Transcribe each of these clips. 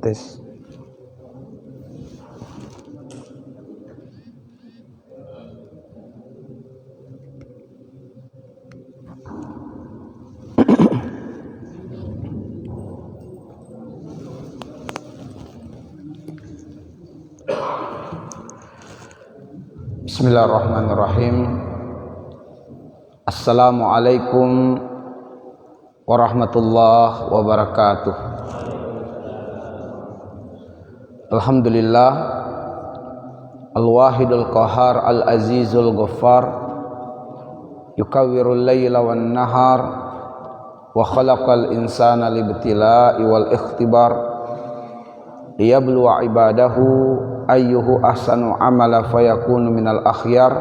tes. Bismillahirrahmanirrahim. Assalamualaikum warahmatullahi wabarakatuh. Alhamdulillah, al-wahidul qahar, al-azizul ghaffar, yukawwirul layla wan nahar, wa khalaqal insana libtila'i wal ikhtibar, liyabluwa ibadahu ayyuhu ahsanu amala fayakunu minal akhyar,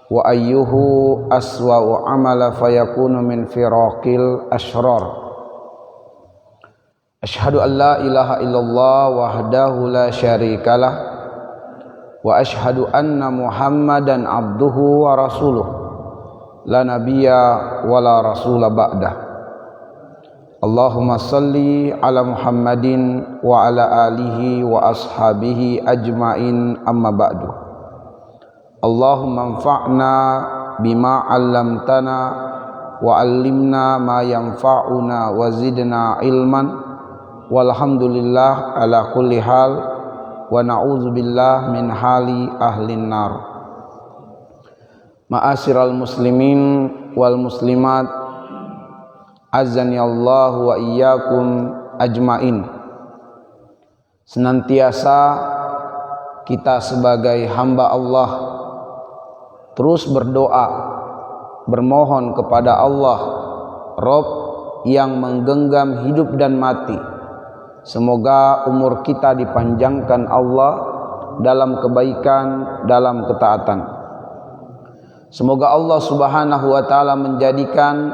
wa ayyuhu aswa'u amala fayakunu min firaqil ashrar. Ashhadu an la ilaha illallah wahdahu la syarikalah, wa ashhadu anna Muhammadan abduhu wa rasuluh, la nabiyya wa la rasula ba'dah. Allahumma salli ala Muhammadin wa ala alihi wa ashabihi ajmain, amma ba'du. Allahumma anfa'na bima 'allamtana wa 'allimna ma yanfa'una wa zidna ilman, walhamdulillah ala kulli hal, wa na'udzubillah min hali ahlin nar. Ma'asyiral muslimin wal muslimat, azani Allah wa iyyakum ajmain. Senantiasa kita sebagai hamba Allah terus berdoa, bermohon kepada Allah, Rabb yang menggenggam hidup dan mati. Semoga umur kita dipanjangkan Allah dalam kebaikan, dalam ketaatan. Semoga Allah Subhanahu wa ta'ala menjadikan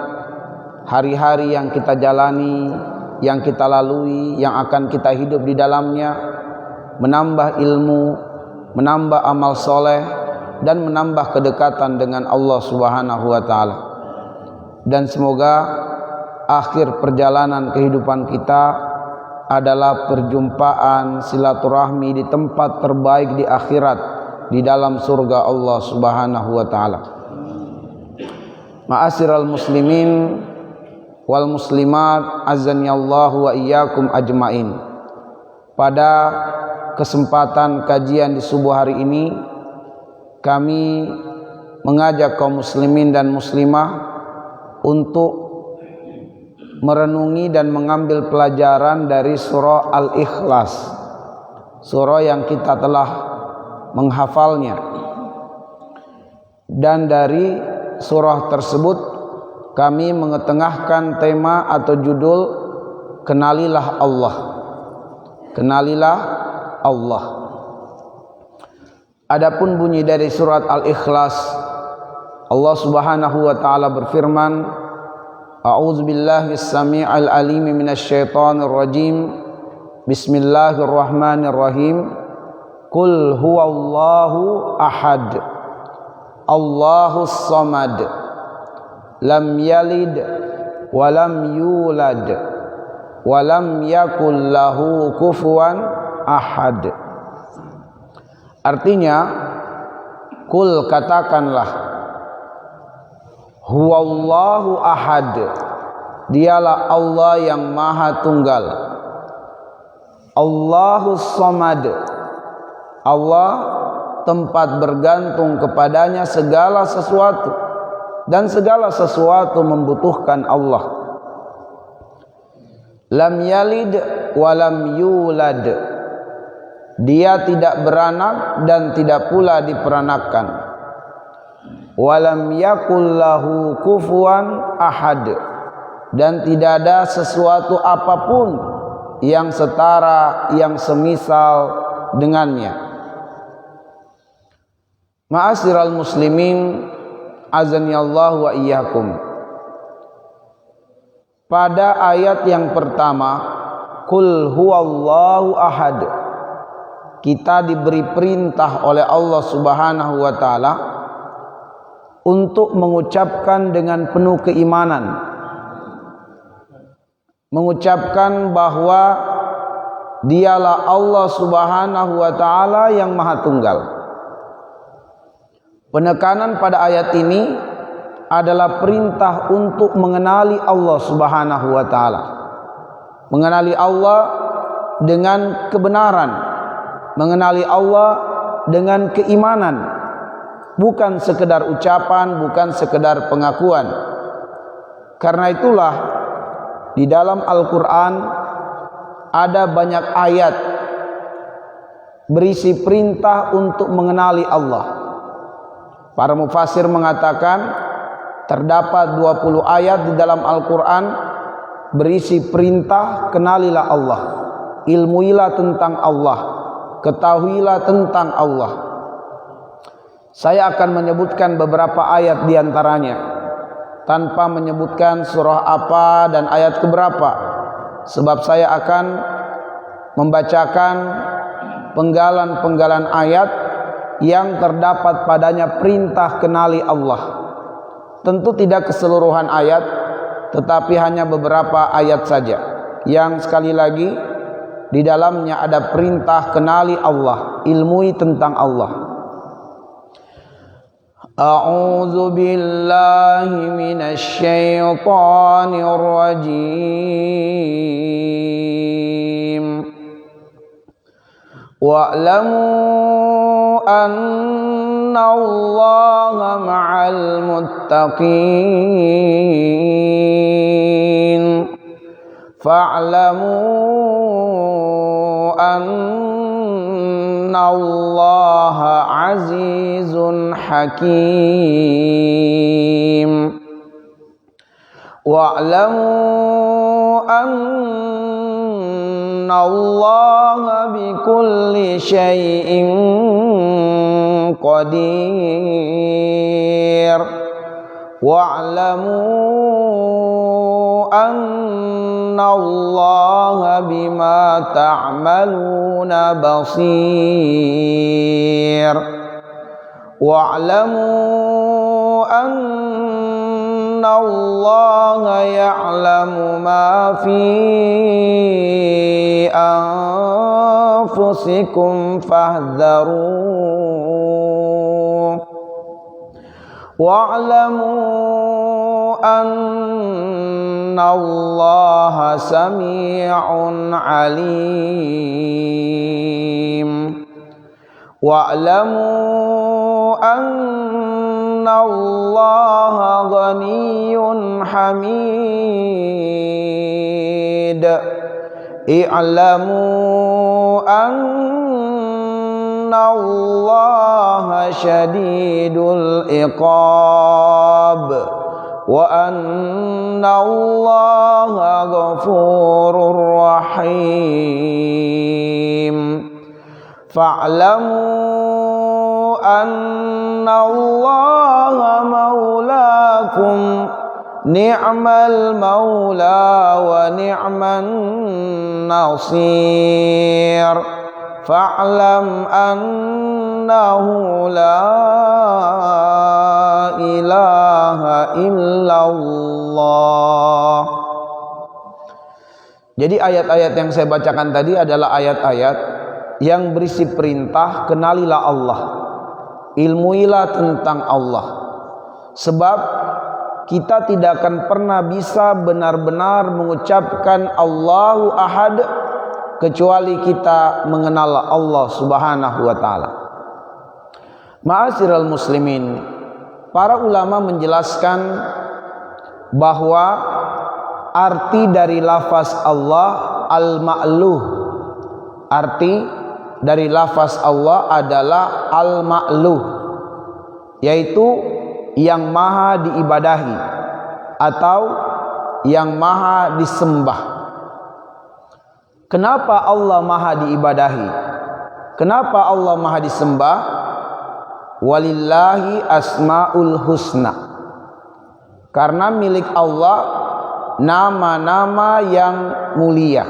hari-hari yang kita jalani, yang kita lalui, yang akan kita hidup di dalamnya menambah ilmu, menambah amal soleh, dan menambah kedekatan dengan Allah Subhanahu wa ta'ala. Dan semoga akhir perjalanan kehidupan kita adalah perjumpaan silaturahmi di tempat terbaik di akhirat, di dalam surga Allah Subhanahu wa ta'ala. Ma'asyiral muslimin wal muslimat, azani Allah wa iyyakum ajmain. Pada kesempatan kajian di subuh hari ini, kami mengajak kaum muslimin dan muslimah untuk merenungi dan mengambil pelajaran dari surah Al-Ikhlas, surah yang kita telah menghafalnya. Dan dari surah tersebut kami mengetengahkan tema atau judul Kenalilah Allah. Kenalilah Allah. Adapun bunyi dari surat Al-Ikhlas, Allah Subhanahu wa ta'ala berfirman, A'udzu billahi as-sami'il 'alim minasyaitonir rajim. Bismillahirrahmanirrahim. Qul huwallahu ahad. Allahus samad. Lam yalid wa lam yulad wa lam yakul lahu kufuwan ahad. Artinya, qul, katakanlah, huwallahu ahad, dialah Allah yang maha tunggal. Allahus samad, Allah tempat bergantung kepadanya segala sesuatu, dan segala sesuatu membutuhkan Allah. Lam yalid wa lam yulad, dia tidak beranak dan tidak pula diperanakkan. Walam yakul lahu kufuwan ahad, dan tidak ada sesuatu apapun yang setara, yang semisal dengannya. Ma'asyiral muslimin, azani Allah wa iyyakum. Pada ayat yang pertama, Qul huwallahu ahad, kita diberi perintah oleh Allah Subhanahu wa ta'ala untuk mengucapkan dengan penuh keimanan, mengucapkan bahwa Dialah Allah Subhanahu wa taala yang Maha Tunggal. Penekanan pada ayat ini adalah perintah untuk mengenali Allah Subhanahu wa taala. Mengenali Allah dengan kebenaran, mengenali Allah dengan keimanan, bukan sekedar ucapan, bukan sekedar pengakuan. Karena itulah di dalam Al-Quran ada banyak ayat berisi perintah untuk mengenali Allah. Para mufassir mengatakan terdapat 20 ayat di dalam Al-Quran berisi perintah kenalilah Allah, ilmuilah tentang Allah, ketahuilah tentang Allah. Saya akan menyebutkan beberapa ayat diantaranya tanpa menyebutkan surah apa dan ayat keberapa, sebab saya akan membacakan penggalan-penggalan ayat yang terdapat padanya perintah kenali Allah. Tentu tidak keseluruhan ayat, tetapi hanya beberapa ayat saja yang sekali lagi di dalamnya ada perintah kenali Allah, ilmui tentang Allah. A'udzu billahi minasy syaithanir rajim. Wa'lamu anna Allaha ma'al muttaqin. Fa'lamu anna Allaha azizun hakim. Wa'lamu anna Allaha bikulli syai'in qadir. Wa'lamu anna Allaha bima ta'maluna basir. Wa'lamu anna Allaha ya'lamu ma fi anfusikum fahdharuh. Wa'lamu anna Allaha sami'un alim. Wa'lamu anna Allaha ghaniyyun hamid. I'lamu anna Allaha syadidul iqab wa anna Allaha ghafurur rahim. Fa'lamu anna Allaha maulakum ni'mal maula wa ni'man nasir. Fa'lam annahu la ilaha illallah. Jadi ayat-ayat yang saya bacakan tadi adalah ayat-ayat yang berisi perintah kenalilah Allah, ilmuilah tentang Allah. Sebab kita tidak akan pernah bisa benar-benar mengucapkan Allahu Ahad kecuali kita mengenal Allah Subhanahu wa taala. Ma'asyiral muslimin, para ulama menjelaskan bahwa arti dari lafaz Allah al-ma'luh, arti dari lafaz Allah adalah al-ma'luh, yaitu yang maha diibadahi atau yang maha disembah. Kenapa Allah maha diibadahi? Kenapa Allah maha disembah? Walillahi asmaul husna. Karena milik Allah nama-nama yang mulia.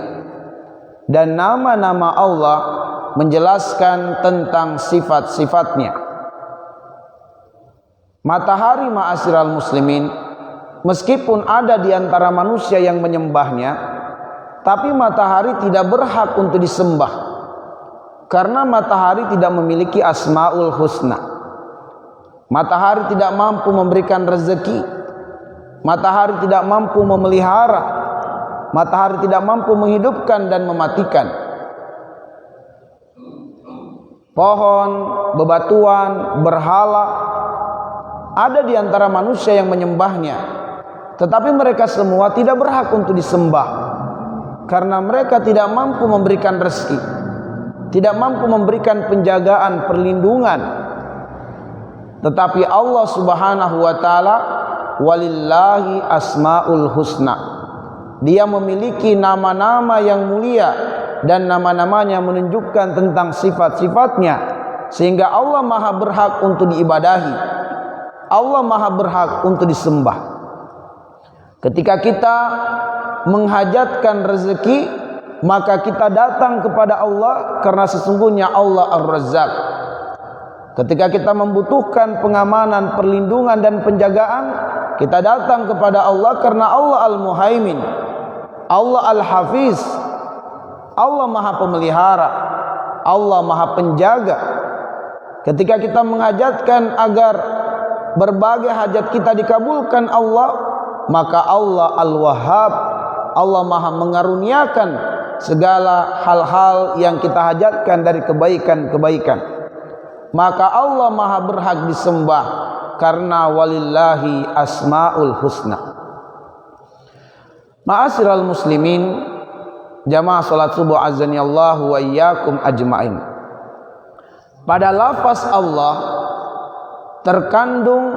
Dan nama-nama Allah menjelaskan tentang sifat-sifatnya. Matahari, ma'asyiral muslimin, meskipun ada di antara manusia yang menyembahnya, Tapi matahari tidak berhak untuk disembah, karena matahari tidak memiliki asmaul husna. Matahari tidak mampu memberikan rezeki, matahari tidak mampu memelihara, matahari tidak mampu menghidupkan dan mematikan. Pohon, bebatuan, berhala, ada di antara manusia yang menyembahnya, tetapi mereka semua tidak berhak untuk disembah, karena mereka tidak mampu memberikan rezeki, tidak mampu memberikan penjagaan, perlindungan. Tetapi Allah Subhanahu wa taala, walillahi asmaul husna. Dia memiliki nama-nama yang mulia dan nama-namanya menunjukkan tentang sifat-sifatnya, sehingga Allah maha berhak untuk diibadahi, Allah maha berhak untuk disembah. Ketika kita menghajatkan rezeki, maka kita datang kepada Allah, karena sesungguhnya Allah Ar-Razzaq. Ketika kita membutuhkan pengamanan, perlindungan dan penjagaan, kita datang kepada Allah, karena Allah Al-Muhaimin, Allah Al-Hafiz, Allah maha pemelihara, Allah maha penjaga. Ketika kita menghajatkan agar berbagai hajat kita dikabulkan Allah, maka Allah Al-Wahhab, Allah maha mengaruniakan segala hal-hal yang kita hajatkan dari kebaikan-kebaikan. Maka Allah maha berhak disembah, karena walillahi asmaul husna. Ma'asyiral muslimin, jamaah salat subuh azani Allah wa iyyakum ajmain. Pada lafaz Allah terkandung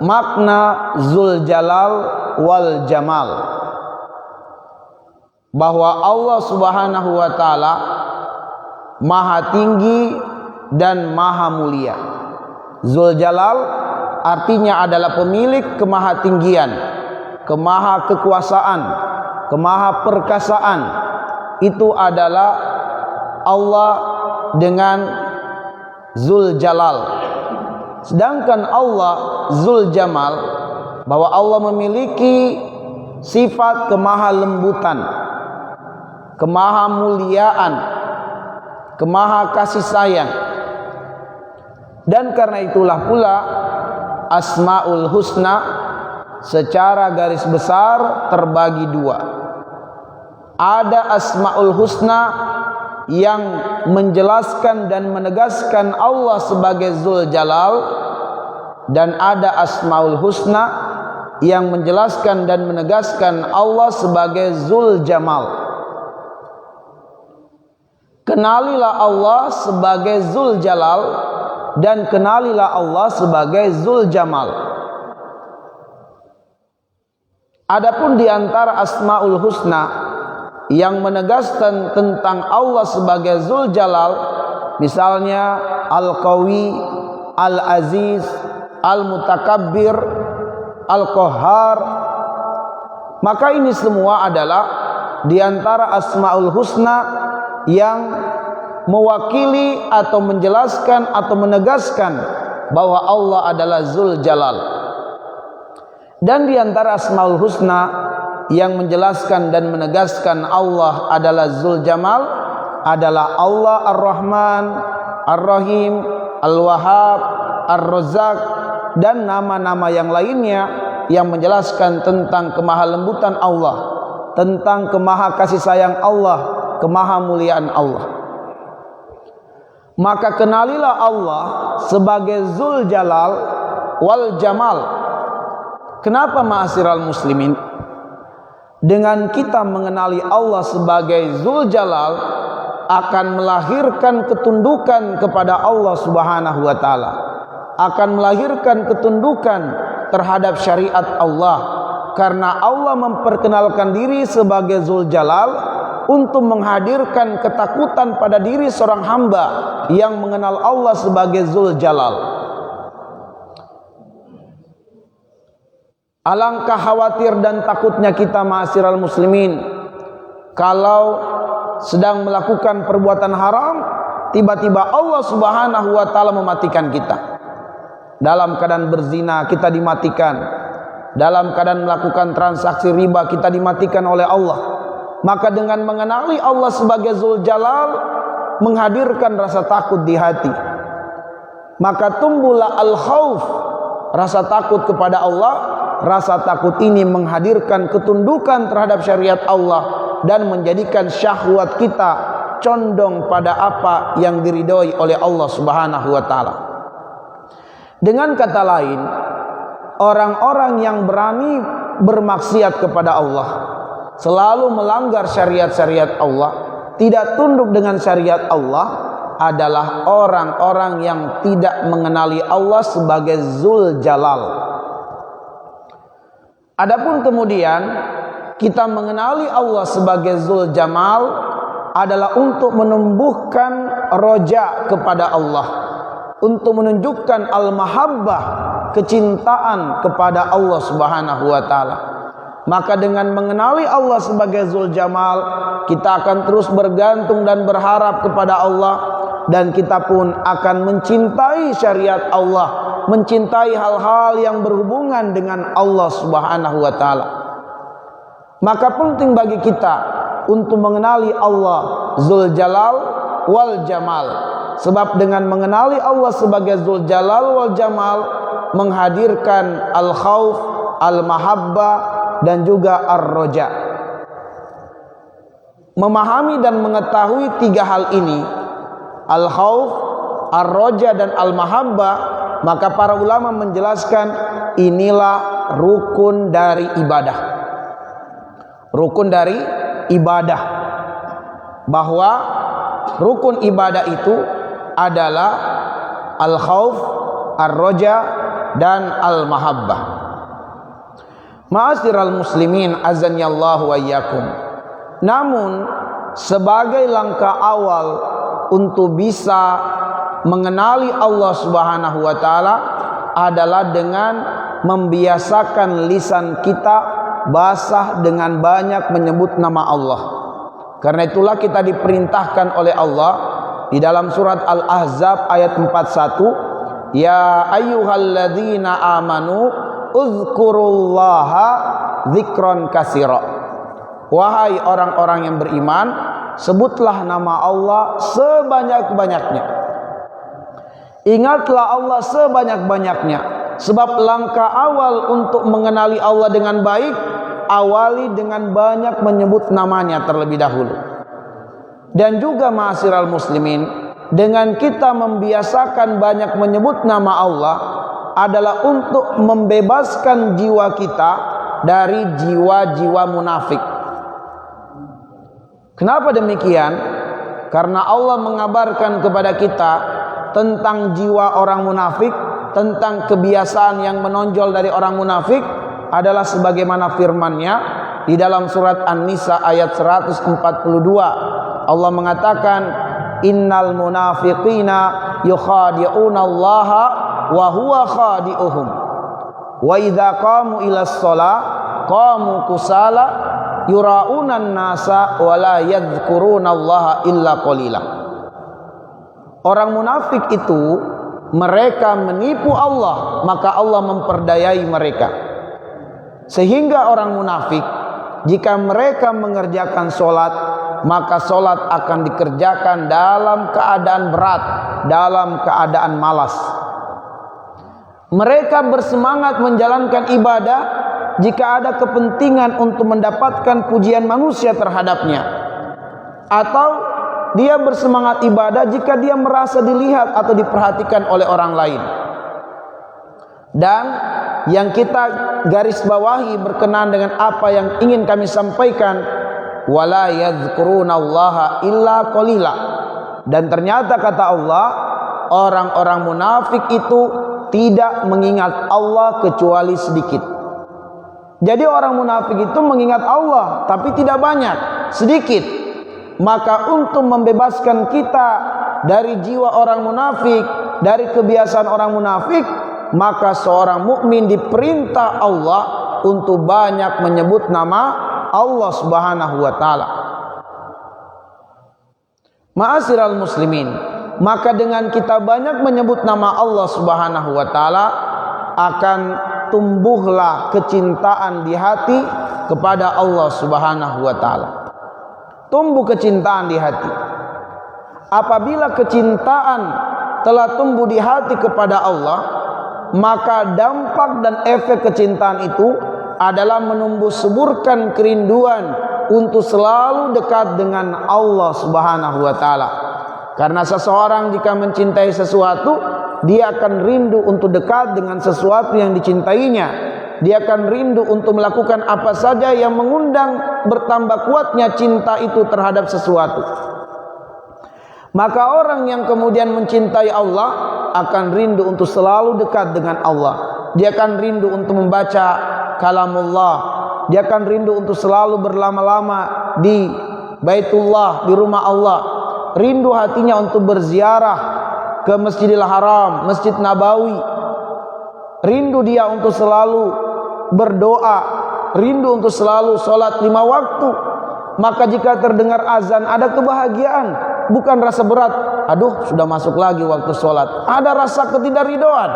makna Zul Jalal wal Jamal, bahwa Allah Subhanahu wa taala maha tinggi dan maha mulia. Zul Jalal artinya adalah pemilik kemahatinggian, kemaha kekuasaan, kemaha perkasaan. Itu adalah Allah dengan Zul Jalal. Sedangkan Allah Zul Jamal, bahwa Allah memiliki sifat kemaha lembutan, kemaha muliaan, kemaha kasih sayang. Dan karena itulah pula Asmaul Husna secara garis besar terbagi dua. Ada Asmaul Husna yang menjelaskan dan menegaskan Allah sebagai Zul Jalal, dan ada Asmaul Husna yang menjelaskan dan menegaskan Allah sebagai Zul Jamal. Kenalilah Allah sebagai Zul Jalal dan kenalilah Allah sebagai Zul Jamal. Adapun di antara Asmaul Husna yang menegaskan tentang Allah sebagai Zul Jalal, misalnya Al-Qawi, Al-Aziz, Al-Mutakabbir, Al-Qahhar, maka ini semua adalah di antara Asmaul Husna yang mewakili atau menjelaskan atau menegaskan bahwa Allah adalah Zul Jalal. Dan di antara Asmaul Husna yang menjelaskan dan menegaskan Allah adalah Zul Jamal adalah Allah Ar-Rahman, Ar-Rahim, Al-Wahhab, Ar-Razzaq, dan nama-nama yang lainnya yang menjelaskan tentang kemahalembutan Allah, tentang kemaha kasih sayang Allah, kemahamuliaan Allah. Maka kenalilah Allah sebagai Zul Jalal wal Jamal. Kenapa ma'asyiral muslimin? Dengan kita mengenali Allah sebagai Zul Jalal akan melahirkan ketundukan kepada Allah Subhanahu wa taala, akan melahirkan ketundukan terhadap syariat Allah, karena Allah memperkenalkan diri sebagai Zul Jalal untuk menghadirkan ketakutan pada diri seorang hamba yang mengenal Allah sebagai Zul Jalal. Alangkah khawatir dan takutnya kita ma'asyiral muslimin kalau sedang melakukan perbuatan haram, tiba-tiba Allah Subhanahu wa taala mematikan kita. Dalam keadaan berzina kita dimatikan, dalam keadaan melakukan transaksi riba kita dimatikan oleh Allah. Maka dengan mengenali Allah sebagai Dzul Jalal menghadirkan rasa takut di hati. Maka tumbuhlah al-khauf, rasa takut kepada Allah. Rasa takut ini menghadirkan ketundukan terhadap syariat Allah dan menjadikan syahwat kita condong pada apa yang diridhoi oleh Allah Subhanahu wa taala. Dengan kata lain, orang-orang yang berani bermaksiat kepada Allah, selalu melanggar syariat-syariat Allah, tidak tunduk dengan syariat Allah, adalah orang-orang yang tidak mengenali Allah sebagai Dzul Jalal. Adapun kemudian kita mengenali Allah sebagai Dzul Jamal adalah untuk menumbuhkan roja kepada Allah, untuk menunjukkan al-mahabbah, kecintaan kepada Allah Subhanahu wa taala. Maka dengan mengenali Allah sebagai Dzul Jamal, kita akan terus bergantung dan berharap kepada Allah, dan kita pun akan mencintai syariat Allah, mencintai hal-hal yang berhubungan dengan Allah Subhanahu wa taala. Maka penting bagi kita untuk mengenali Allah Dzul Jalal wal Jamal, sebab dengan mengenali Allah sebagai Dzul Jalal wal Jamal menghadirkan al-khauf, al-mahabbah, dan juga ar-roja. Memahami dan mengetahui tiga hal ini, al-khauf, ar-roja, dan al-mahabbah, maka para ulama menjelaskan inilah rukun dari ibadah. Rukun dari ibadah, bahwa rukun ibadah itu adalah al-khauf, ar-roja, dan al-mahabbah. Ma'asyiral muslimin azanillahu wa iyyakum. Namun sebagai langkah awal untuk bisa mengenali Allah Subhanahu wa taala adalah dengan membiasakan lisan kita basah dengan banyak menyebut nama Allah. Karena itulah kita diperintahkan oleh Allah di dalam surat Al-Ahzab ayat 41, ya ayyuhalladzina amanu uzkurullaha dzikron katsira. Wahai orang-orang yang beriman, sebutlah nama Allah sebanyak-banyaknya. Ingatlah Allah sebanyak-banyaknya. Sebab langkah awal untuk mengenali Allah dengan baik, awali dengan banyak menyebut namanya terlebih dahulu. Dan juga ma'asyiral muslimin, dengan kita membiasakan banyak menyebut nama Allah adalah untuk membebaskan jiwa kita dari jiwa-jiwa munafik. Kenapa demikian? Karena Allah mengabarkan kepada kita tentang jiwa orang munafik, tentang kebiasaan yang menonjol dari orang munafik adalah sebagaimana firman-Nya di dalam surat An-Nisa ayat 142. Allah mengatakan, innal munafiqina yukhadi'una Allaha wa huwa khadi'uhum wa idza qamu ilas shalah qamu kusala yura'unan nasa wa la yadhkuruna Allaha illa qalila. Orang munafik itu mereka menipu Allah, maka Allah memperdayai mereka. Sehingga orang munafik jika mereka mengerjakan sholat, maka sholat akan dikerjakan dalam keadaan berat, dalam keadaan malas. Mereka bersemangat menjalankan ibadah jika ada kepentingan untuk mendapatkan pujian manusia terhadapnya, atau dia bersemangat ibadah jika dia merasa dilihat atau diperhatikan oleh orang lain. Dan yang kita garis bawahi berkenaan dengan apa yang ingin kami sampaikan, wala yadhkurunallaha illa qalila. Dan ternyata kata Allah, orang-orang munafik itu tidak mengingat Allah kecuali sedikit. Jadi orang munafik itu mengingat Allah tapi tidak banyak, sedikit. Maka untuk membebaskan kita dari jiwa orang munafik, dari kebiasaan orang munafik, maka seorang mukmin diperintah Allah untuk banyak menyebut nama Allah Subhanahu wa taala. Ma'asyiral muslimin, maka dengan kita banyak menyebut nama Allah Subhanahu wa taala akan tumbuhlah kecintaan di hati kepada Allah Subhanahu wa taala. tumbuh kecintaan di hati. Apabila kecintaan telah tumbuh di hati kepada Allah, maka dampak dan efek kecintaan itu adalah menumbuh suburkan kerinduan untuk selalu dekat dengan Allah Subhanahu wa taala. Karena seseorang jika mencintai sesuatu, dia akan rindu untuk dekat dengan sesuatu yang dicintainya. Dia akan rindu untuk melakukan apa saja yang mengundang bertambah kuatnya cinta itu terhadap sesuatu. Maka orang yang kemudian mencintai Allah akan rindu untuk selalu dekat dengan Allah. Dia akan rindu untuk membaca kalamullah. Dia akan rindu untuk selalu berlama-lama di Baitullah, di rumah Allah. Rindu hatinya untuk berziarah ke Masjidil Haram, Masjid Nabawi. Rindu dia untuk selalu berdoa, rindu untuk selalu sholat 5 waktu. Maka jika terdengar azan ada kebahagiaan, bukan rasa berat, aduh sudah masuk lagi waktu sholat. Ada rasa ketidakridhoan.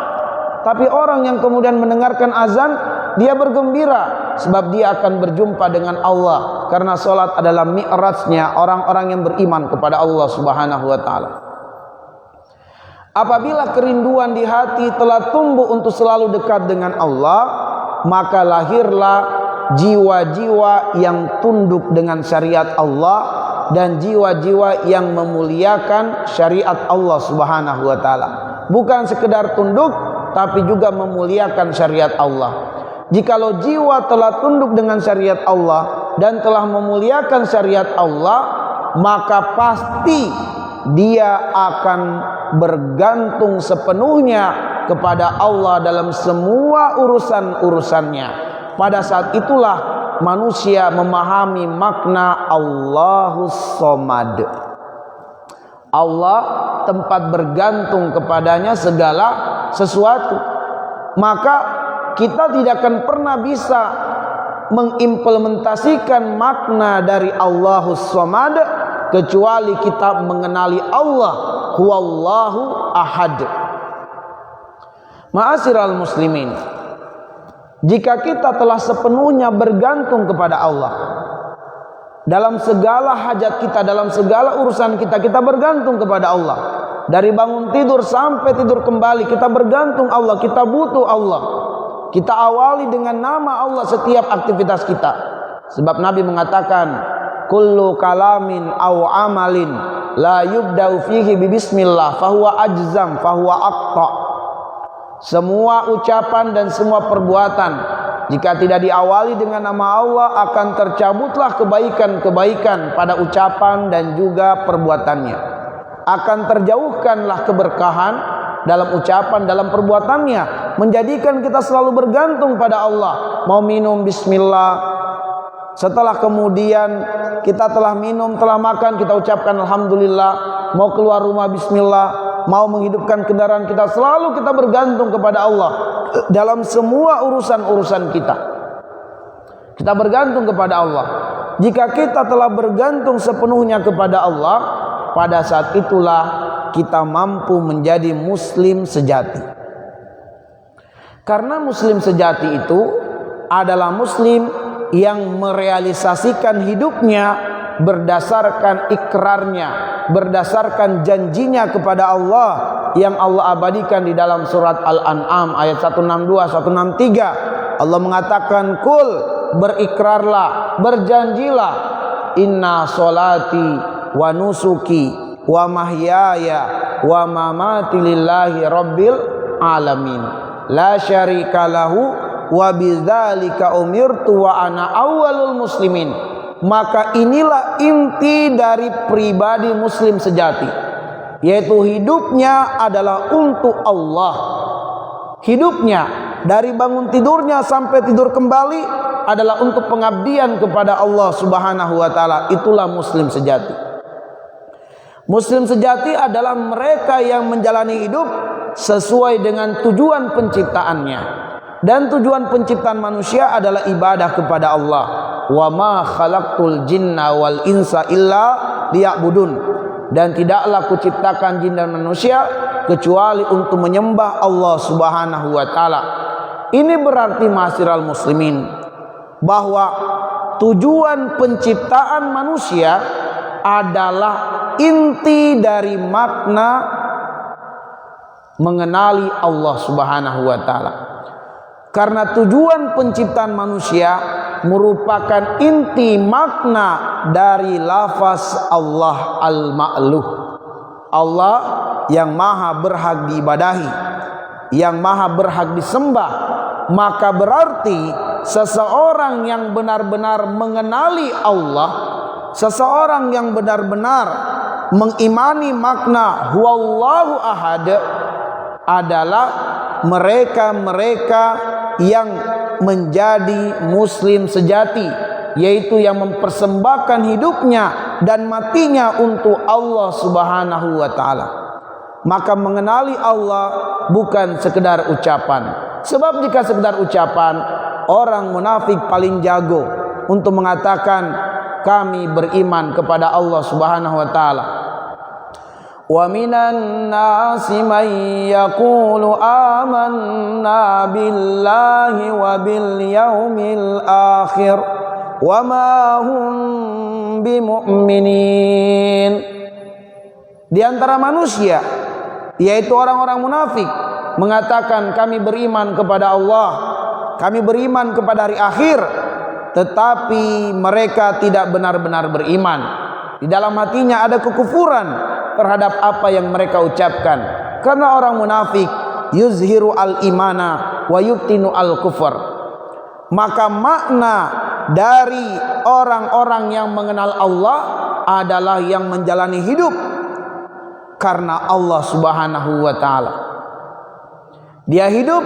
Tapi orang yang kemudian mendengarkan azan, dia bergembira sebab dia akan berjumpa dengan Allah. Karena sholat adalah mi'rajnya orang-orang yang beriman kepada Allah Subhanahu wa ta'ala. Apabila kerinduan di hati telah tumbuh untuk selalu dekat dengan Allah, maka lahirlah jiwa-jiwa yang tunduk dengan syariat Allah dan jiwa-jiwa yang memuliakan syariat Allah Subhanahu wa taala. Bukan sekedar tunduk, tapi juga memuliakan syariat Allah. Jikalau jiwa telah tunduk dengan syariat Allah dan telah memuliakan syariat Allah, maka pasti dia akan bergantung sepenuhnya kepada Allah dalam semua urusan-urusannya. Pada saat itulah manusia memahami makna Allahus Somad. Allah tempat bergantung kepadanya segala sesuatu. Maka kita tidak akan pernah bisa mengimplementasikan makna dari Allahus Somad kecuali kita mengenali Allah huwallahu ahad. Ma'asyiral muslimin, jika kita telah sepenuhnya bergantung kepada Allah dalam segala hajat kita, dalam segala urusan kita, kita bergantung kepada Allah. Dari bangun tidur sampai tidur kembali kita bergantung Allah, kita butuh Allah. Kita awali dengan nama Allah setiap aktivitas kita. Sebab Nabi mengatakan, kullu kalamin aw amalin la yubda'u fihi bismillah fahuwa ajzam fahuwa aqta. Semua ucapan dan semua perbuatan jika tidak diawali dengan nama Allah akan tercabutlah kebaikan-kebaikan pada ucapan dan juga perbuatannya. Akan terjauhkanlah keberkahan dalam ucapan, dalam perbuatannya, menjadikan kita selalu bergantung pada Allah. Mau minum bismillah, setelah kemudian kita telah minum, telah makan, kita ucapkan alhamdulillah. Mau keluar rumah bismillah, mau menghidupkan kendaraan kita, selalu kita bergantung kepada Allah dalam semua urusan-urusan kita. Kita bergantung kepada Allah. Jika kita telah bergantung sepenuhnya kepada Allah, pada saat itulah kita mampu menjadi muslim sejati. Karena muslim sejati itu adalah muslim yang merealisasikan hidupnya berdasarkan ikrarnya, berdasarkan janjinya kepada Allah yang Allah abadikan di dalam surat Al-An'am ayat 162 163. Allah mengatakan, kul, berikrarlah, berjanjilah, inna solati wa nusuki wa mahyaya wa mamati lillahi rabbil alamin la syarika lahu wa bidzalika umirtu wa ana awwalul muslimin. Maka inilah inti dari pribadi muslim sejati, yaitu hidupnya adalah untuk Allah. Hidupnya dari bangun tidurnya sampai tidur kembali adalah untuk pengabdian kepada Allah Subhanahu wa taala. Itulah muslim sejati. Muslim sejati adalah mereka yang menjalani hidup sesuai dengan tujuan penciptaannya. Dan tujuan penciptaan manusia adalah ibadah kepada Allah. Wa ma khalaqtul jinna wal insa illa liya'budun. Dan tidaklah kuciptakan jin dan manusia kecuali untuk menyembah Allah Subhanahu wa taala. Ini berarti ma'asyiral muslimin bahwa tujuan penciptaan manusia adalah inti dari makna mengenali Allah Subhanahu wa taala. Karena tujuan penciptaan manusia merupakan inti makna dari lafaz Allah al-ma'luh. Allah yang maha berhak diibadahi, yang maha berhak disembah. Maka berarti seseorang yang benar-benar mengenali Allah, seseorang yang benar-benar mengimani makna huwallahu ahad adalah mereka-mereka yang menjadi muslim sejati, yaitu yang mempersembahkan hidupnya dan matinya untuk Allah Subhanahu wa taala. Maka mengenali Allah bukan sekedar ucapan. Sebab jika sekedar ucapan, orang munafik paling jago untuk mengatakan kami beriman kepada Allah Subhanahu wa taala. Wa minan nasi man yaqulu amanna billahi wa bil yaumil akhir wa ma hum bimu'minin. Di antara manusia, yaitu orang-orang munafik, mengatakan kami beriman kepada Allah, kami beriman kepada hari akhir, tetapi mereka tidak benar-benar beriman. Di dalam hatinya ada kekufuran terhadap apa yang mereka ucapkan. Karena orang munafik yuzhiru al-imana wa yuktinu al-kufur. Maka makna dari orang-orang yang mengenal Allah adalah yang menjalani hidup karena Allah Subhanahu wa taala. Dia hidup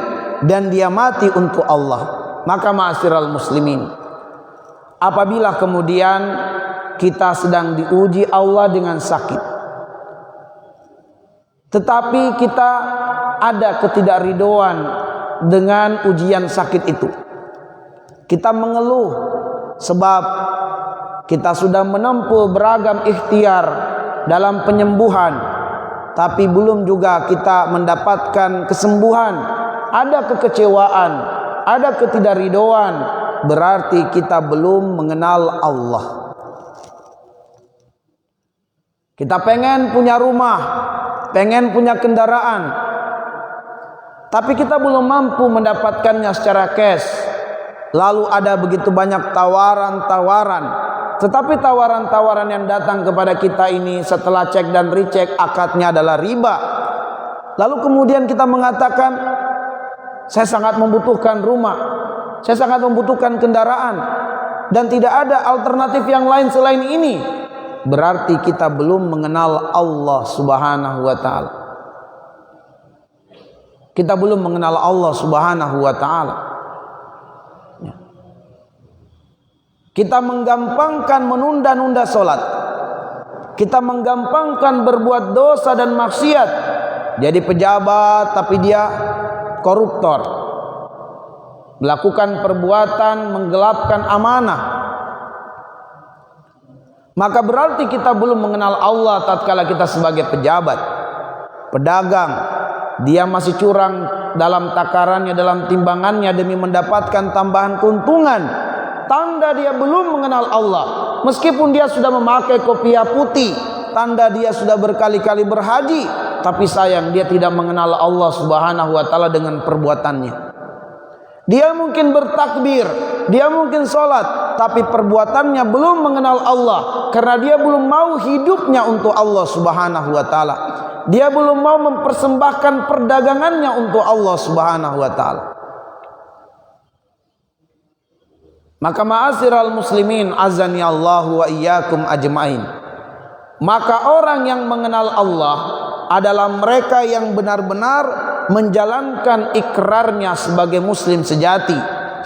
dan dia mati untuk Allah. Maka ma'asyiral muslimin, apabila kemudian kita sedang diuji Allah dengan sakit, tetapi kita ada ketidakridhoan dengan ujian sakit itu, kita mengeluh sebab kita sudah menempuh beragam ikhtiar dalam penyembuhan, tapi belum juga kita mendapatkan kesembuhan, ada kekecewaan, ada ketidakridhoan, berarti kita belum mengenal Allah. Kita pengen punya rumah, pengen punya kendaraan, tapi kita belum mampu mendapatkannya secara cash. Lalu ada begitu banyak tawaran-tawaran, tetapi tawaran-tawaran yang datang kepada kita ini setelah cek dan recheck akadnya adalah riba. Lalu kemudian kita mengatakan, saya sangat membutuhkan rumah, saya sangat membutuhkan kendaraan, dan tidak ada alternatif yang lain selain ini. Berarti kita belum mengenal Allah Subhanahu wa taala. Kita belum mengenal Allah Subhanahu wa taala. Kita menggampangkan menunda-nunda solat, kita menggampangkan berbuat dosa dan maksiat. Jadi pejabat tapi dia koruptor, melakukan perbuatan menggelapkan amanah. Maka berarti kita belum mengenal Allah tatkala kita sebagai pejabat. Pedagang, dia masih curang dalam takarannya, dalam timbangannya demi mendapatkan tambahan keuntungan. Tanda dia belum mengenal Allah. Meskipun dia sudah memakai kopiah putih, tanda dia sudah berkali-kali berhaji, tapi sayang dia tidak mengenal Allah Subhanahu wa taala dengan perbuatannya. Dia mungkin bertakbir, dia mungkin sholat, tapi perbuatannya belum mengenal Allah, karena dia belum mau hidupnya untuk Allah Subhanahu wa taala. Dia belum mau mempersembahkan perdagangannya untuk Allah Subhanahu wa taala. Maka ma'asyiral muslimin azani Allahu wa iyyakum ajmain. Maka orang yang mengenal Allah adalah mereka yang benar-benar menjalankan ikrarnya sebagai muslim sejati,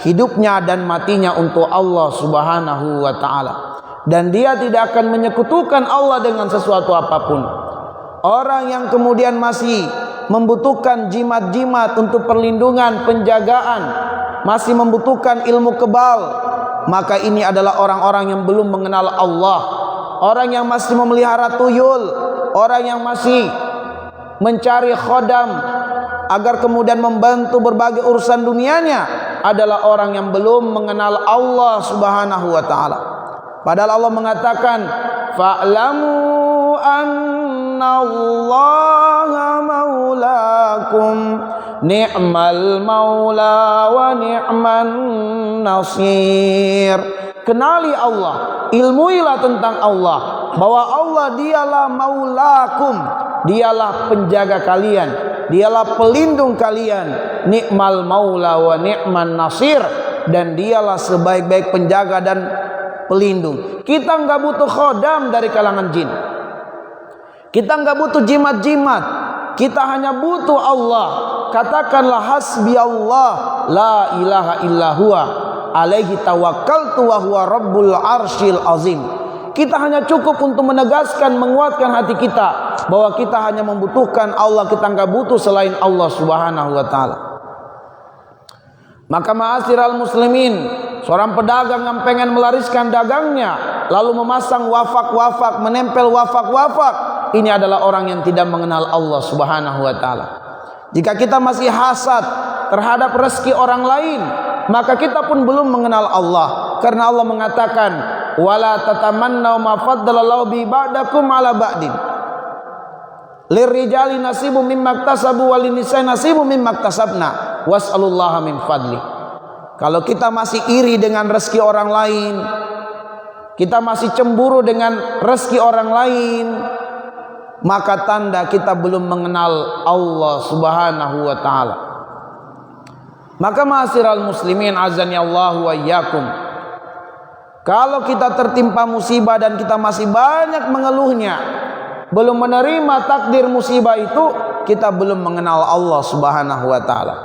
hidupnya dan matinya untuk Allah Subhanahu wa taala, dan dia tidak akan menyekutukan Allah dengan sesuatu apapun. Orang yang kemudian masih membutuhkan jimat-jimat untuk perlindungan, penjagaan, masih membutuhkan ilmu kebal, maka ini adalah orang-orang yang belum mengenal Allah. Orang yang masih memelihara tuyul, orang yang masih mencari khodam agar kemudian membantu berbagai urusan dunianya, adalah orang yang belum mengenal Allah Subhanahu wa taala. Padahal Allah mengatakan, fa'lamu annallaha maulakum ni'mal maula wa ni'man nasir. Kenali Allah, ilmuilah tentang Allah, bahwa Allah dialah maulakum, dialah penjaga kalian, dialah pelindung kalian. Ni'mal maula wa ni'man nasir, dan dialah sebaik-baik penjaga dan pelindung. Kita enggak butuh khodam dari kalangan jin, kita enggak butuh jimat-jimat, kita hanya butuh Allah. Katakanlah hasbi Allah la ilaha illa huwa alaihi tawakkaltu wa huwa rabbul arsyil azim. Kita hanya cukup untuk menegaskan, menguatkan hati kita bahwa kita hanya membutuhkan Allah, kita enggak butuh selain Allah Subhanahu wa taala. Maka ma'asyiral muslimin, seorang pedagang yang pengen melariskan dagangnya lalu memasang wafak-wafak, menempel wafak-wafak, ini adalah orang yang tidak mengenal Allah Subhanahu wa taala. Jika kita masih hasad terhadap rezeki orang lain, maka kita pun belum mengenal Allah. Karena Allah mengatakan, wala tatamannaw ma faddalallahu bi ba'dakum ala ba'din. Lirrijali nasibu mimma iktasabu walinisai nasibu mimma iktasabna was'alullaha min fadli. Kalau kita masih iri dengan rezeki orang lain, kita masih cemburu dengan rezeki orang lain, maka tanda kita belum mengenal Allah Subhanahu wa taala. Maka ma'asyiral muslimin azani Allah wa iyyakum, kalau kita tertimpa musibah dan kita masih banyak mengeluhnya, belum menerima takdir musibah itu, kita belum mengenal Allah Subhanahu wa taala.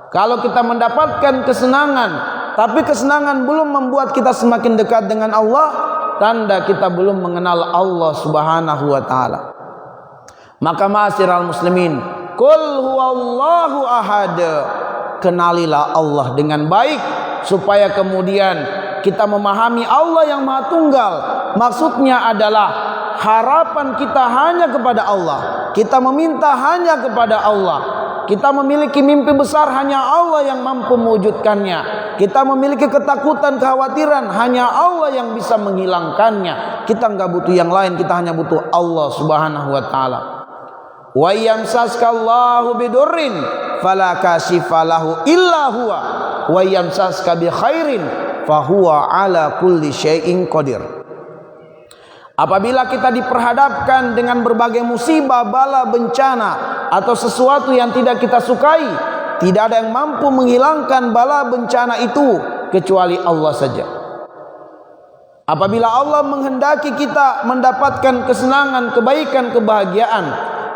Kalau kita mendapatkan kesenangan, tapi kesenangan belum membuat kita semakin dekat dengan Allah, tanda kita belum mengenal Allah Subhanahu wa taala. Maka ma'asyiral muslimin, qul huwallahu ahad, kenalilah Allah dengan baik, supaya kemudian kita memahami Allah yang Maha Tunggal. Maksudnya adalah harapan kita hanya kepada Allah, kita meminta hanya kepada Allah, kita memiliki mimpi besar hanya Allah yang mampu mewujudkannya, kita memiliki ketakutan, kekhawatiran hanya Allah yang bisa menghilangkannya. Kita enggak butuh yang lain, kita hanya butuh Allah Subhanahu wa taala. Wa yamsaskallahu bidurrin fala kashifa lahu illa huwa wa yamsaska bi khairin fahuwa ala kulli syai'in qadir. Apabila kita diperhadapkan dengan berbagai musibah, bala, bencana atau sesuatu yang tidak kita sukai, tidak ada yang mampu menghilangkan bala bencana itu kecuali Allah saja. Apabila Allah menghendaki kita mendapatkan kesenangan, kebaikan, kebahagiaan,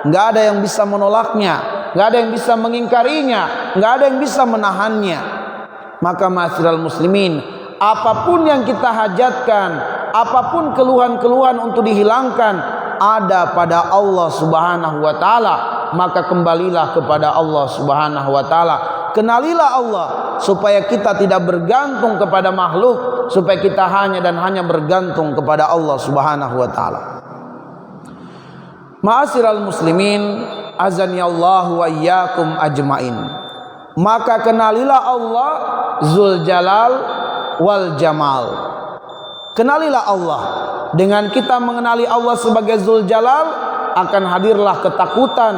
enggak ada yang bisa menolaknya, enggak ada yang bisa mengingkarinya, enggak ada yang bisa menahannya. Maka ma'asyiral muslimin, apapun yang kita hajatkan, apapun keluhan-keluhan untuk dihilangkan, ada pada Allah Subhanahu wa taala. Maka kembalilah kepada Allah Subhanahu wa taala. Kenalilah Allah supaya kita tidak bergantung kepada makhluk, supaya kita hanya dan hanya bergantung kepada Allah Subhanahu wa taala. Ma'asyiral muslimin azani Allah wa iyyakum ajmain. Maka kenalilah Allah Zul Jalal wal Jamal. Kenalilah Allah. Dengan kita mengenali Allah sebagai Zul Jalal, akan hadirlah ketakutan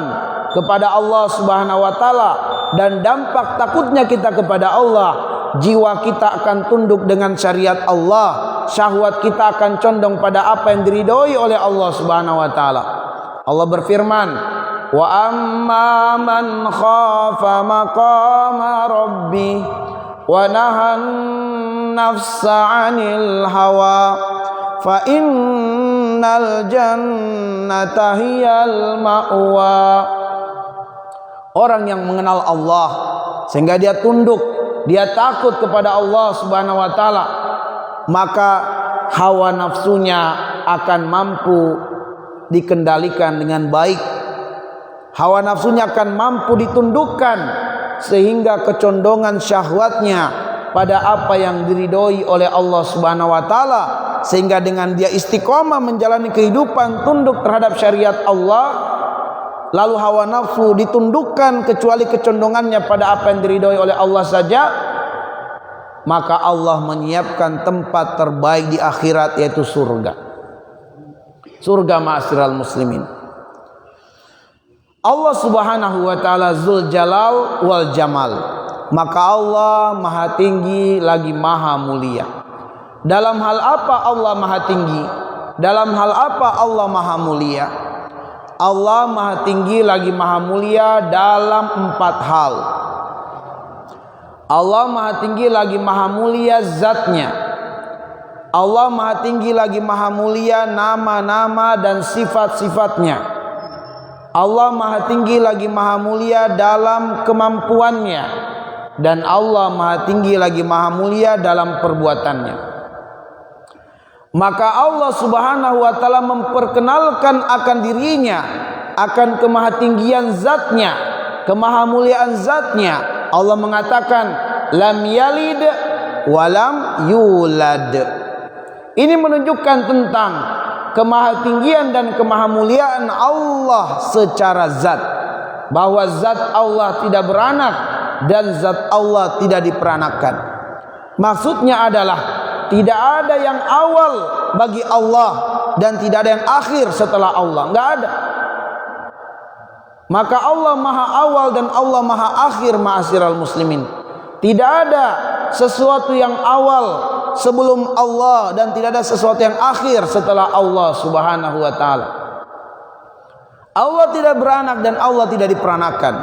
kepada Allah Subhanahu wa taala, dan dampak takutnya kita kepada Allah, jiwa kita akan tunduk dengan syariat Allah, syahwat kita akan condong pada apa yang diridhoi oleh Allah Subhanahu wa taala. Allah berfirman, wa amma man khafa maqama rabbi wa nahan nafsa 'anil hawa fa innal jannata hiyal ma'wa. Orang yang mengenal Allah sehingga dia tunduk, dia takut kepada Allah Subhanahu wa taala, maka hawa nafsunya akan mampu dikendalikan dengan baik. Hawa nafsunya akan mampu ditundukkan sehingga kecondongan syahwatnya pada apa yang diridhoi oleh Allah Subhanahu wa taala, sehingga dengan dia istiqomah menjalani kehidupan tunduk terhadap syariat Allah, lalu hawa nafsu ditundukkan kecuali kecondongannya pada apa yang diridhoi oleh Allah saja, maka Allah menyiapkan tempat terbaik di akhirat, yaitu surga. surga ma'asyiral muslimin. Allah Subhanahu wa taala Dzul Jalal wal Jamal. Maka Allah Maha tinggi lagi Maha mulia. Dalam hal apa Allah Maha tinggi? Dalam hal apa Allah Maha mulia? Allah Maha tinggi lagi Maha mulia dalam 4 hal. Allah Maha tinggi lagi Maha mulia zatnya. Allah Maha tinggi lagi Maha mulia nama-nama dan sifat-sifatnya. Allah Maha tinggi lagi Maha mulia dalam kemampuannya, dan Allah Maha tinggi lagi Maha mulia dalam perbuatannya. Maka Allah Subhanahu wa taala memperkenalkan akan dirinya, akan kemahatinggian zatnya, kemahamuliaan zatnya. Allah mengatakan lam yalid walam yulad. Ini menunjukkan tentang kemahatinggian dan kemahamuliaan Allah secara zat, bahwa zat Allah tidak beranak dan zat Allah tidak diperanakan. Maksudnya adalah tidak ada yang awal bagi Allah dan tidak ada yang akhir setelah Allah, enggak ada. Maka Allah Maha awal dan Allah Maha akhir ma'asyiral muslimin. Tidak ada sesuatu yang awal sebelum Allah dan tidak ada sesuatu yang akhir setelah Allah Subhanahu wa taala. Allah tidak beranak dan Allah tidak diperanakan.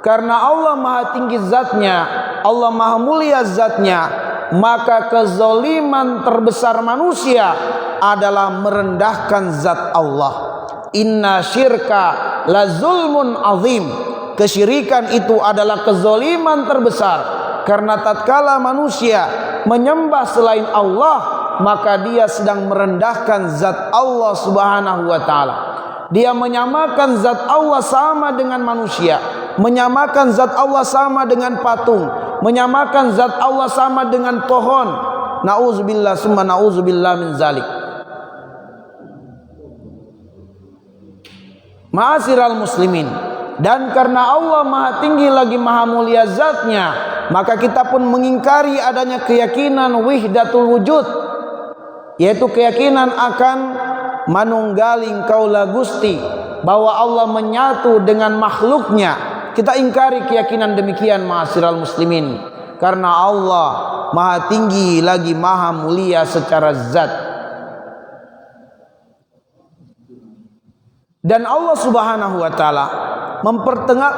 Karena Allah Maha tinggi zatnya, Allah Maha mulia zatnya, maka kezaliman terbesar manusia adalah merendahkan zat Allah. Inna syirka la zulmun azim. Kesyirikan itu adalah kezaliman terbesar, karena tatkala manusia menyembah selain Allah, maka dia sedang merendahkan zat Allah Subhanahu wa taala. Dia menyamakan zat Allah sama dengan manusia, menyamakan zat Allah sama dengan patung, menyamakan zat Allah sama dengan pohon. Nauzubillah summa nauzubillah min zalik. Ma'asyiral muslimin, dan karena Allah Maha tinggi lagi Maha mulia zatnya, maka kita pun mengingkari adanya keyakinan wihdatul wujud, yaitu keyakinan akan manunggaling kaula Gusti, bahwa Allah menyatu dengan makhluknya. Kita ingkari keyakinan demikian ma'asyiral muslimin, karena Allah Maha tinggi lagi Maha mulia secara zat. Dan Allah Subhanahu wa taala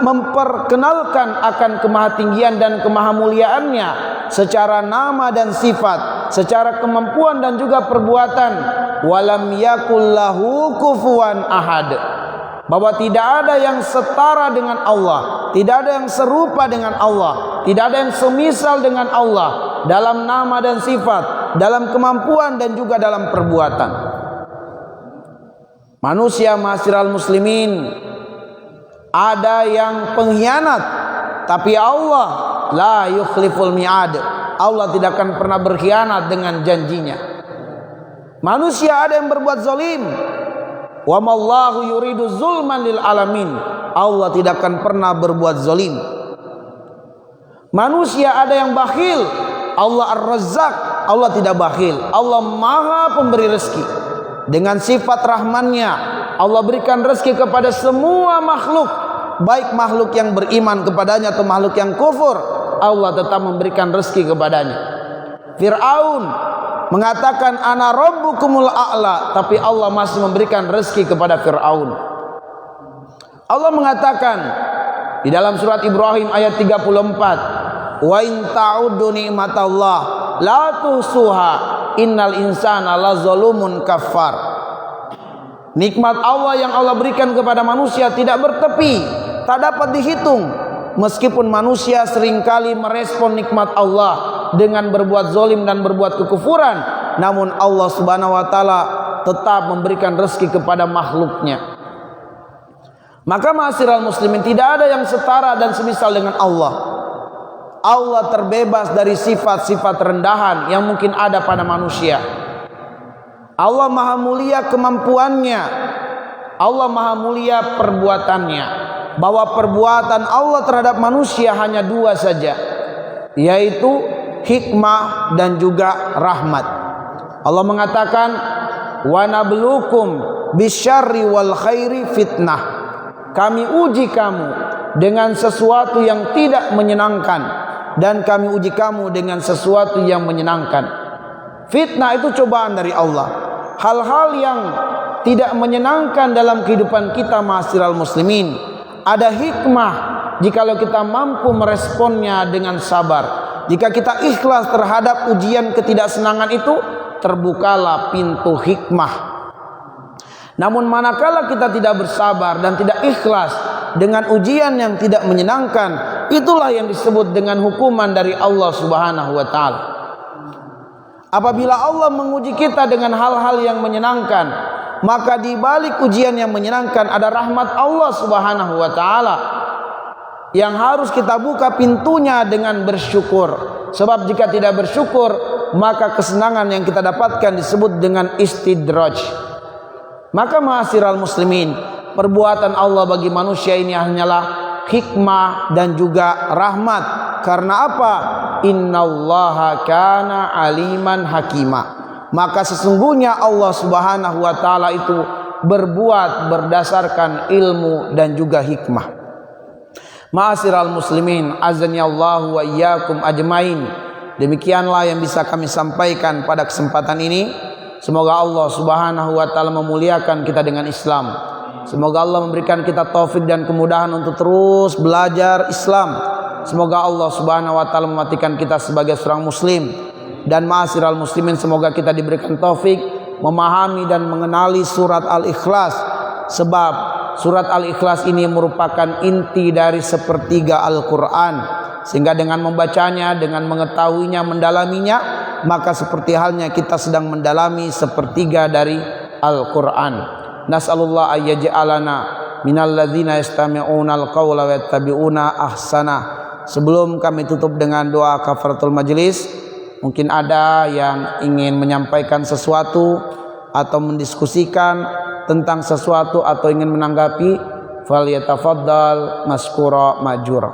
memperkenalkan akan kemahatinggian dan kemahamuliaannya secara nama dan sifat, secara kemampuan dan juga perbuatan. Walam yakul lahu kufuwan ahad, bahwa tidak ada yang setara dengan Allah, tidak ada yang serupa dengan Allah, tidak ada yang semisal dengan Allah dalam nama dan sifat, dalam kemampuan dan juga dalam perbuatan. Manusia ma'asyiral muslimin, ada yang pengkhianat, tapi Allah la yukhliful mi'ad. Allah tidak akan pernah berkhianat dengan janjinya. Manusia ada yang berbuat zalim, wa mallahu yuridu zulman lil alamin. Allah tidak akan pernah berbuat zalim. Manusia ada yang bakhil, Allah Ar-Razzaq. Allah tidak bakhil, Allah Maha pemberi rezeki. Dengan sifat rahmannya, Allah berikan rezeki kepada semua makhluk, baik makhluk yang beriman kepadanya atau makhluk yang kufur, Allah tetap memberikan rezeki kepadanya. Fir'aun mengatakan ana rabbukumul a'la, tapi Allah masih memberikan rezeki kepada Fir'aun. Allah mengatakan di dalam surat Ibrahim ayat 34, wa in ta'uddu ni'matallah la tuhsuha innal insana lazalumun kafar. Nikmat Allah yang Allah berikan kepada manusia tidak bertepi, tak dapat dihitung. Meskipun manusia seringkali merespon nikmat Allah dengan berbuat zalim dan berbuat kekufuran, namun Allah Subhanahu wa taala tetap memberikan rezeki kepada makhluknya. Maka ma'asyiral muslimin, tidak ada yang setara dan semisal dengan Allah. Allah terbebas dari sifat-sifat rendahan yang mungkin ada pada manusia. Allah Maha mulia kemampuannya, Allah Maha mulia perbuatannya. Bahwa perbuatan Allah terhadap manusia hanya 2 saja, yaitu hikmah dan juga rahmat. Allah mengatakan wa nabluukum bisyarri wal khairi fitnah. Kami uji kamu dengan sesuatu yang tidak menyenangkan dan kami uji kamu dengan sesuatu yang menyenangkan. Fitnah itu cobaan dari Allah. Hal-hal yang tidak menyenangkan dalam kehidupan kita, ma'asyiral muslimin, ada hikmah jikalau kita mampu meresponnya dengan sabar. Jika kita ikhlas terhadap ujian ketidaksenangan itu, terbukalah pintu hikmah. Namun manakala kita tidak bersabar dan tidak ikhlas dengan ujian yang tidak menyenangkan, itulah yang disebut dengan hukuman dari Allah Subhanahu wa taala. Apabila Allah menguji kita dengan hal-hal yang menyenangkan, maka di balik ujian yang menyenangkan ada rahmat Allah Subhanahu wa taala yang harus kita buka pintunya dengan bersyukur. Sebab jika tidak bersyukur, maka kesenangan yang kita dapatkan disebut dengan istidraj. Maka ma'asyiral muslimin, perbuatan Allah bagi manusia ini hanyalah hikmah dan juga rahmat. Karena apa? Innallaha kana aliman hakima. Maka sesungguhnya Allah Subhanahu wa taala itu berbuat berdasarkan ilmu dan juga hikmah. Ma'asyiral muslimin, azani Allah wa iyyakum ajmain. Demikianlah yang bisa kami sampaikan pada kesempatan ini. Semoga Allah Subhanahu wa taala memuliakan kita dengan Islam. Semoga Allah memberikan kita taufik dan kemudahan untuk terus belajar Islam. Semoga Allah Subhanahu wa taala mematikan kita sebagai seorang muslim. Dan ma'asyiral muslimin, semoga kita diberikan taufik memahami dan mengenali surat Al-Ikhlas. Sebab surat Al-Ikhlas ini merupakan inti dari sepertiga Al-Quran. Sehingga dengan membacanya, dengan mengetahuinya, mendalaminya, maka seperti halnya kita sedang mendalami sepertiga dari Al-Quran. Nas'alullah ayyaj'alana minal ladzina yastami'una al-qawla wa yattabi'una ahsana. Sebelum kami tutup dengan doa kafaratul majlis, mungkin ada yang ingin menyampaikan sesuatu atau mendiskusikan tentang sesuatu atau ingin menanggapi, falyatafaddal maskura majura.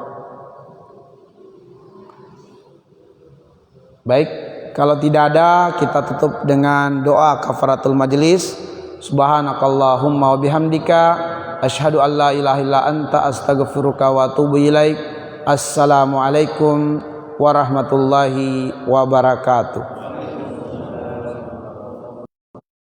Baik, kalau tidak ada, kita tutup dengan doa kafaratul majlis. Subhanakallahumma wa bihamdika asyhadu an la ilaha illa anta astaghfiruka wa atubu ilaik. Assalamualaikum warahmatullahi wabarakatuh.